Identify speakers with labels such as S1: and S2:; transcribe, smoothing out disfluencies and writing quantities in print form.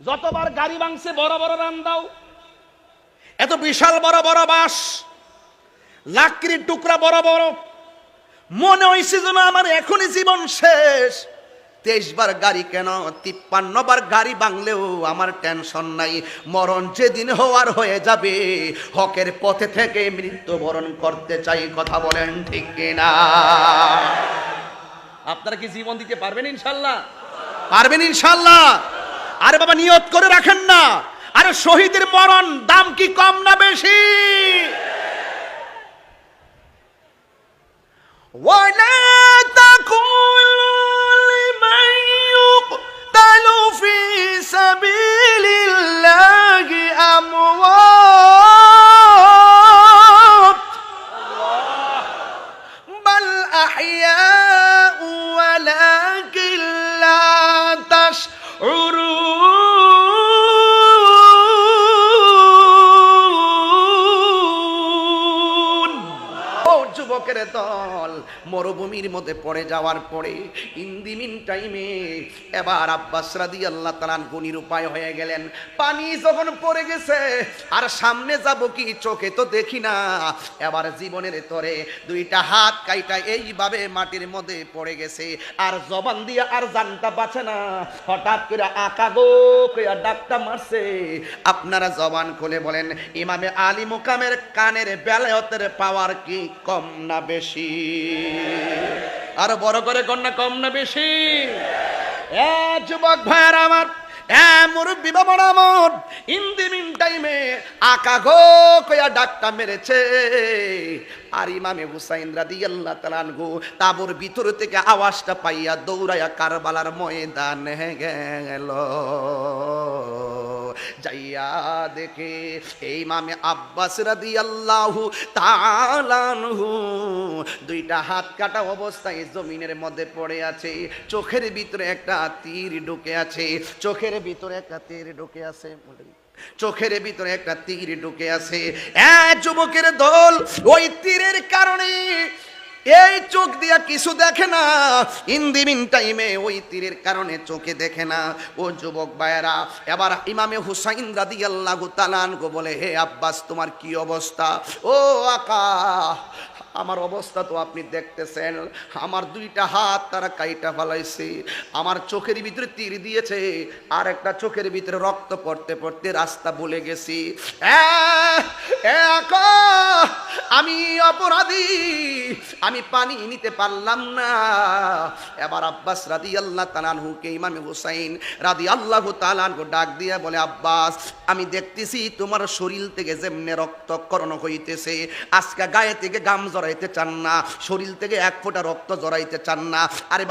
S1: যতবার গাড়ি ভাঙছে বড় বড় রান দাও, এত বিশাল বড় বড় বাঁশ, লাকড়ির টুকরা বড় বড়, মনে হইছে যেন আমার এখনই জীবন শেষ। 23 বার গাড়ি কেন, 53 বার গাড়ি ভাঙলেও আমার টেনশন নাই, মরণ যেদিন হওয়ার হয়ে যাবে, হকের পথে থেকে মৃত্যুবরণ করতে চাই। কথা বলেন ঠিক কিনা? আপনারা কি জীবন দিতে পারবেন ইনশাল্লাহ? পারবেন ইনশাল্লাহ? আরে বাবা নিয়ত করে রাখেন না। আরে শহীদের মরণ দাম কি কম না বেশি? ওয়ালা তাকুলু লিমান ইউকতালু ফি সাবিলিল্লাহি আমওয়াত বাল আহইয়াউ ওয়ালাকিন লা তাশউরুন। যুবকের দল মরুভূমির মধ্যে পড়ে যাওয়ার পরে ইন্দিমিন টাইমে এবার আব্বাস রাদিয়াল্লাহু তাআলা নিরুপায় হয়ে গেলেন। পানি যখন পড়ে গেছে আর সামনে যাব কি, চোখে তো দেখি না। এবার জীবনের তরে দুইটা হাত কাইটা এইভাবে মাটির মধ্যে পড়ে গেছে, আর জবান দিয়ে আর জানটা বাঁচে না। হঠাৎ করে আকা গো কইয়া ডাকটা মারছে। আপনারা জবান খুলে বলেন, ইমামে আলী মুকামের কানের বেলায়েতের পাওয়ার কি কম না বেশি? আর বড় করে কন্যা কম না বেশি? এ যুবক ভাইয়ার আমার, মুরব্বী বাবার আমার, ইন্দিমিন টাইমে আকা গো কইয়া ডাকটা মেরেছে। আর ইমামে হুসাইন রাদিয়াল্লাহু তাআলা আনহু তাবুর ভিতর থেকে আওয়াজটা পাইয়া দৌড়াইয়া কারবালার ময়দানে গেল। যাইয়া দেখে এই ইমামে আব্বাস রাদিয়াল্লাহু তাআলা আনহু দুইটা হাত কাটা অবস্থায় জমিনের মধ্যে পড়ে আছে। চোখের ভিতরে একটা তীর ঢুকে আছে, চোখের ভিতরে একটা তীর ঢুকে আছে, চোখের ভিতরে একটা তীর ঢুকে আছে। যুবকের দল ওই তীরের কারণে এই চোখ দিয়া কিছু দেখে না। ইন্দিমিন টাইমে ওই তীরের কারণে চোখে দেখে না। ও যুবক ভাইয়েরা, এবার ইমামে হুসাইন রাদিয়াল্লাহু তাআলা আনহু বলে, হে আব্বাস তোমার কি অবস্থা? ও আকা, আমার অবস্থা তো আপনি দেখতেছেন, আমার দুইটা হাত তারা কাইটা ফেলাইছে, আমার চোখের ভিতরে তীর দিয়েছে, আর একটা চোখের ভিতরে রক্ত পড়তে পড়তে রাস্তা ভুলে গেছি। আমি অপরাধী, আমি পানি নিতে পারলাম না। এবার আব্বাস রাদিয়াল্লাহু তাআলা আনহুকে ইমামে হুসাইন রাদিয়াল্লাহু তাআলা আনহু ডাক দিয়া বলে, আব্বাস আমি দেখতেছি তোমার শরীর থেকে যেমনে রক্তক্ষরণ হইতেছে, আজকে গায়ে থেকে গাম জড়াইতে চান না, শরীর থেকে এক ফোঁটা রক্ত জড়াইতে চান না। আরে